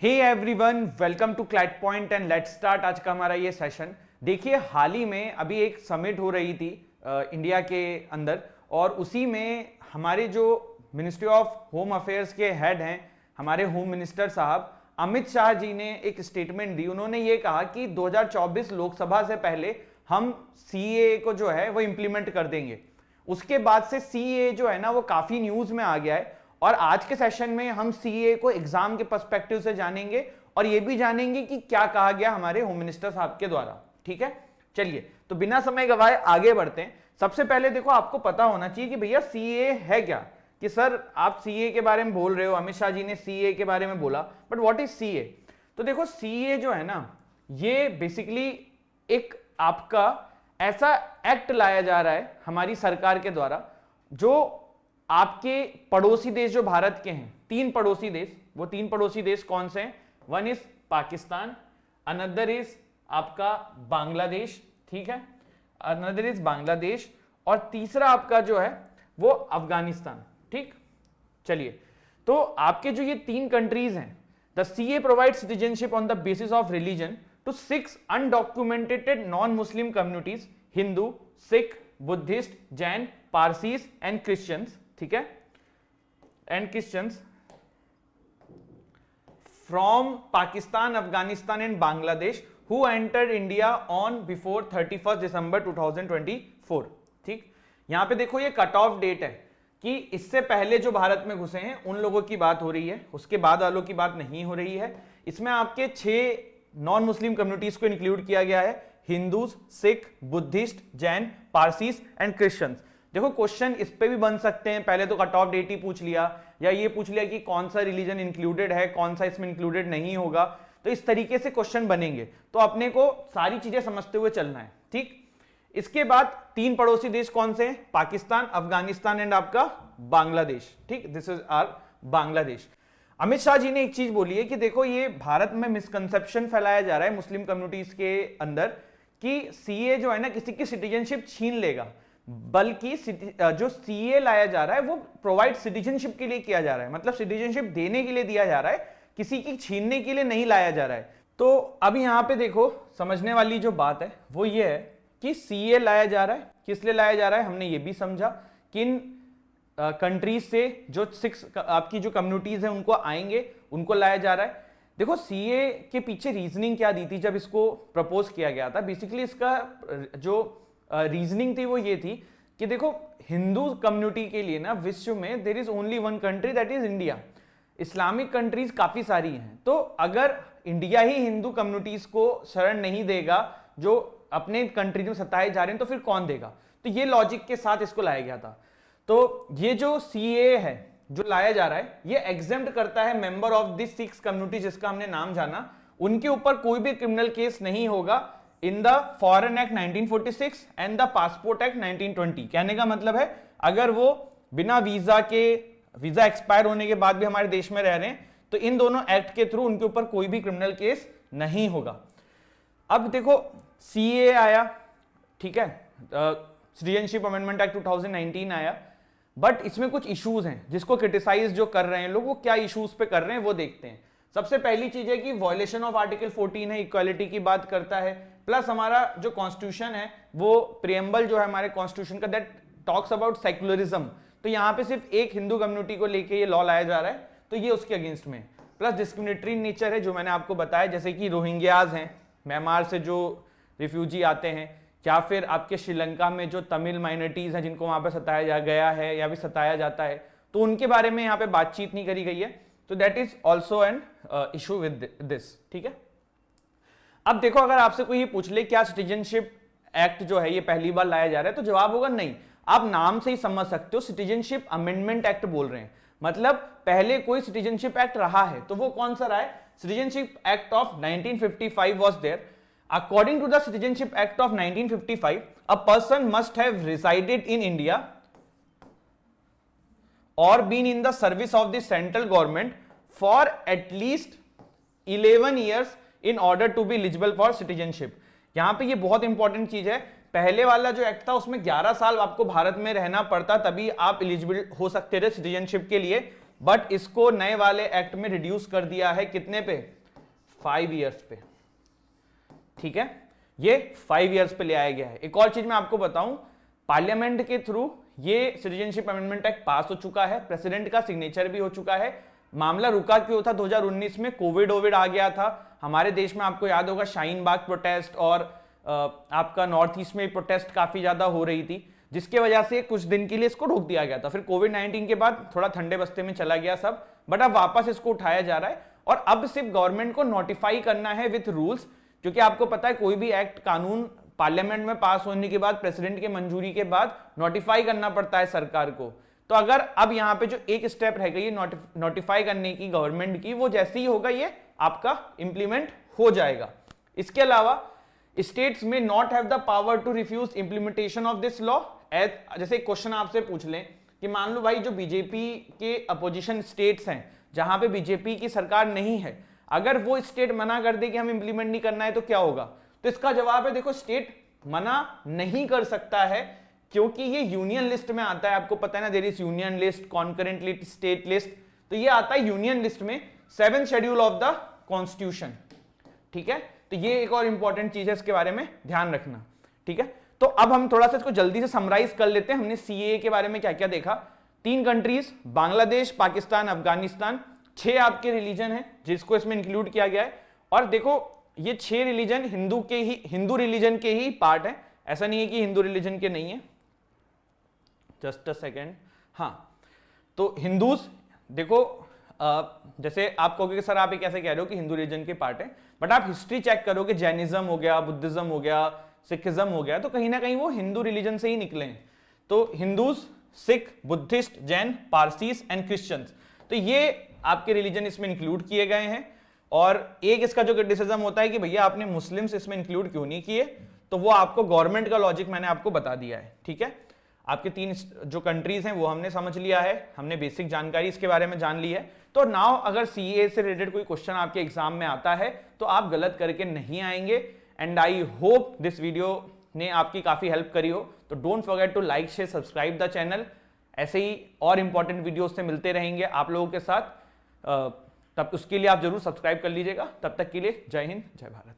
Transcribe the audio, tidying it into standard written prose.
Hey everyone, welcome to CLAT point and let's start. आज का हमारा ये सेशन देखिए, हाल ही में अभी एक समिट हो रही थी इंडिया के अंदर, और उसी में हमारे जो मिनिस्ट्री ऑफ होम अफेयर्स के हेड हैं, हमारे होम मिनिस्टर साहब अमित शाह जी ने एक स्टेटमेंट दी। उन्होंने ये कहा कि 2024 लोकसभा से पहले हम सीएए को जो है वो इंप्लीमेंट कर देंगे। उसके बाद से सीएए जो है ना वो काफी न्यूज में आ गया है, और आज के सेशन में हम सीए को एग्जाम के पर्सपेक्टिव से जानेंगे और ये भी जानेंगे कि क्या कहा गया हमारे होम मिनिस्टर साहब के द्वारा। ठीक है, चलिए तो बिना समय गवाए आगे बढ़ते हैं। सबसे पहले देखो, आपको पता होना चाहिए कि भैया सीए है क्या। कि सर आप सीए के बारे में बोल रहे हो, अमित शाह जी ने सीए के बारे में बोला, बट व्हाट इज सीए। तो देखो, सीए जो है ना ये बेसिकली एक आपका ऐसा एक्ट लाया जा रहा है हमारी सरकार के द्वारा, जो आपके पड़ोसी देश जो भारत के हैं, तीन पड़ोसी देश, वो तीन पड़ोसी देश कौन से हैं? One is Pakistan, another is आपका बांग्लादेश, ठीक है, अनदर इज बांग्लादेश, और तीसरा आपका जो है वो अफगानिस्तान। ठीक, चलिए तो आपके जो ये तीन कंट्रीज हैं, the CA provide citizenship on the basis of religion to 6 undocumented non Muslim communities, Hindu, Sikh, Buddhist, Jain, Parsis and Christians. ठीक है, and Christians from Pakistan, Afghanistan and Bangladesh who entered India on before 31 December 2024। ठीक, यहां पे देखो ये कट ऑफ डेट है कि इससे पहले जो भारत में घुसे हैं उन लोगों की बात हो रही है, उसके बाद वालों की बात नहीं हो रही है। इसमें आपके 6 नॉन मुस्लिम कम्युनिटीज को इंक्लूड किया गया है, Hindus, Sikh, Buddhist, Jain, Parsis and Christians. देखो क्वेश्चन इस पे भी बन सकते हैं, पहले तो कट ऑफ डेट ही पूछ लिया, या ये पूछ लिया कि कौन सा रिलीजन इंक्लूडेड है, कौन सा इसमें इंक्लूडेड नहीं होगा। तो इस तरीके से क्वेश्चन बनेंगे, तो अपने को सारी चीजें समझते हुए चलना है। ठीक, इसके बाद तीन पड़ोसी देश कौन से हैं? पाकिस्तान, अफगानिस्तान एंड आपका बांग्लादेश। ठीक, this is our Bangladesh. Amit Shah ji ने एक चीज बोली है कि देखो, ये भारत में मिसकंसेप्शन फैलाया जा रहा है मुस्लिम कम्युनिटीज के अंदर कि सीए जो है ना किसी की सिटीजनशिप छीन लेगा, बल्कि जो सीए लाया जा रहा है वो प्रोवाइड सिटीजनशिप के लिए किया जा रहा है, मतलब सिटीजनशिप देने के लिए दिया जा रहा है, किसी की छीनने के लिए नहीं लाया जा रहा है। तो अब यहां पे देखो, समझने वाली जो बात है वो ये है कि सीए लाया जा रहा है, किस लिए लाया जा रहा है हमने ये भी समझा, किन कंट्रीज से जो 6 आपकी जो कम्युनिटीज है उनको आएंगे, उनको लाया जा रहा है। देखो सीए के पीछे रीजनिंग क्या दी थी जब इसको प्रपोज किया गया था। बेसिकली इसका जो रीजनिंग थी वो ये थी कि देखो, हिंदू कम्युनिटी के लिए ना विश्व में there is only one country, that is India. Islamic countries काफी सारी हैं, तो अगर इंडिया ही हिंदू कम्युनिटीज को शरण नहीं देगा जो अपने कंट्री में सताए जा रहे हैं, तो फिर कौन देगा। तो ये लॉजिक के साथ इसको लाया गया था। तो ये जो सीए है जो लाया जा रहा है, ये एग्जेम्प्ट करता है मेंबर ऑफ दिस 6 कम्युनिटी जिसका हमने नाम जाना, उनके ऊपर कोई भी क्रिमिनल केस नहीं होगा in the foreign act 1946 and the passport act 1920। कहने का मतलब है, अगर वो बिना वीजा एक्सपायर होने के बाद भी हमारे देश में रह रहे हैं, तो इन दोनों एक्ट के थ्रू उनके ऊपर कोई भी क्रिमिनल केस नहीं होगा। अब देखो सीए आया, ठीक है, सिटीजनशिप अमेंडमेंट एक्ट 2019 आया, बट इसमें कुछ इश्यूज हैं जिसको क्रिटिसाइज जो कर रहे हैं लोग, वो क्या इश्यूज पे कर रहे हैं वो देखते हैं। सबसे पहली चीज है कि वॉयलेशन ऑफ आर्टिकल 14 है, इक्वालिटी की बात करता है, प्लस हमारा जो कॉन्स्टिट्यूशन है वो प्रियम्बल जो है हमारे कॉन्स्टिट्यूशन का, दैट टॉक्स अबाउट सेक्युलरिज्म। तो यहाँ पे सिर्फ एक हिंदू कम्युनिटी को लेके ये लॉ लाया जा रहा है, तो ये उसके अगेंस्ट में। प्लस डिस्क्रिमिनेटरी नेचर है जो मैंने आपको बताया, जैसे कि रोहिंग्याज हैं, म्यांमार से जो रिफ्यूजी आते हैं, या फिर आपके श्रीलंका में जो तमिल माइनॉरिटीज हैं जिनको वहां पर सताया गया है या भी सताया जाता है, तो उनके बारे में यहाँ पे बातचीत नहीं करी गई है। तो that is also an issue with this. ठीक है, अब देखो, अगर आपसे कोई ये पूछ ले क्या सिटीजनशिप एक्ट जो है ये पहली बार लाया जा रहा है, तो जवाब होगा नहीं। आप नाम से ही समझ सकते हो, सिटीजनशिप अमेंडमेंट एक्ट बोल रहे हैं, मतलब पहले कोई सिटीजनशिप एक्ट रहा है, तो वो कौन सा रहा है? Citizenship act of 1955 was there. According to the Citizenship Act of 1955, a person must have resided in India or been in the service of the central government for at least 11 years in order to be eligible for citizenship। यहां पे ये बहुत important चीज है, पहले वाला जो act था उसमें 11 साल आपको भारत में रहना पड़ता, तभी आप एलिजिबल हो सकते थे सिटीजनशिप के लिए। बट इसको नए वाले एक्ट में रिड्यूस कर दिया है कितने पे, 5 इयर्स पे। ठीक है, ये 5 इयर्स पे ले आया गया है। एक और चीज मैं आपको बताऊं, पार्लियामेंट के थ्रू ये सिटीजनशिप अमेंडमेंट एक्ट पास हो चुका है, प्रेसिडेंट का सिग्नेचर भी हो चुका है। मामला रुका क्यों था, 2019 में कोविड आ गया था हमारे देश में, आपको याद होगा शाहीन बाग प्रोटेस्ट और आपका नॉर्थ ईस्ट में प्रोटेस्ट काफी ज्यादा हो रही थी, जिसके वजह से कुछ दिन के लिए इसको रोक दिया गया था। फिर कोविड-19 के बाद थोड़ा ठंडे बस्ते में चला गया सब, बट अब वापस इसको उठाया जा रहा है और अब सिर्फ गवर्नमेंट को नोटिफाई करना है विथ रूल्स, क्योंकि आपको पता है कोई भी एक्ट कानून पार्लियामेंट में पास होने के बाद, प्रेसिडेंट के मंजूरी के बाद नोटिफाई करना पड़ता है सरकार को। तो अगर अब यहां पे जो एक स्टेप रह गई है नोटिफाई करने की गवर्नमेंट की, वो जैसे ही होगा ये आपका इंप्लीमेंट हो जाएगा। इसके अलावा स्टेट्स में not have the power to refuse implementation of this law. जैसे एक क्वेश्चन आपसे पूछ लें कि मान लो भाई जो बीजेपी के अपोजिशन स्टेट्स हैं, जहां पे बीजेपी की सरकार नहीं है, अगर वो स्टेट मना कर दे कि हम इंप्लीमेंट नहीं करना है तो क्या होगा? तो इसका जवाब है देखो, स्टेट मना नहीं कर सकता है क्योंकि ये यूनियन लिस्ट में आता है। आपको पता है ना, there is union list, concurrent list, state list, तो ये आता है यूनियन लिस्ट में 7th schedule of the constitution. ठीक है, तो ये एक और इंपॉर्टेंट चीज है, इसके बारे में ध्यान रखना। ठीक है, तो अब हम थोड़ा सा इसको जल्दी से समराइज कर लेते हैं। हमने सीएए के बारे में क्या क्या देखा। 3 कंट्रीज, बांग्लादेश, पाकिस्तान, अफगानिस्तान, 6 आपके रिलीजन है जिसको इसमें इंक्लूड किया गया है। और देखो ये 6 रिलीजन हिंदू रिलीजन के ही पार्ट है, ऐसा नहीं है कि हिंदू रिलीजन के नहीं है। जस्ट अ सेकेंड, हाँ, तो हिंदूज देखो जैसे आप कहोगे कि सर आप ये कैसे कह रहे हो कि हिंदू रिलीजन के पार्ट है, बट आप हिस्ट्री चेक करोगे, जैनिज्म हो गया, बुद्धिज्म हो गया, सिखिज्म हो गया, तो कहीं ना कहीं वो हिंदू रिलीजन से ही निकले हैं। तो Hindus, Sikh, Buddhist, Jain, पारसीस and Christians, तो ये आपके रिलीजन इसमें इंक्लूड किए गए हैं। और एक इसका जो क्रिटिसिज्म होता है कि भैया आपने मुस्लिम्स इसमें इंक्लूड क्यों नहीं किए, तो वो आपको गवर्नमेंट का लॉजिक मैंने आपको बता दिया है। ठीक है, आपके 3 जो कंट्रीज हैं वो हमने समझ लिया है, हमने बेसिक जानकारी इसके बारे में जान ली है। तो नाउ अगर सीए से रिलेटेड कोई क्वेश्चन आपके एग्जाम में आता है तो आप गलत करके नहीं आएंगे। And I hope this video ने आपकी काफी हेल्प करी हो। तो don't forget to like, share, subscribe the channel. ऐसे ही और इंपॉर्टेंट वीडियोस से मिलते रहेंगे आप लोगों के साथ, तब उसके लिए आप जरूर सब्सक्राइब कर लीजिएगा। तब तक के लिए जय हिंद, जय भारत।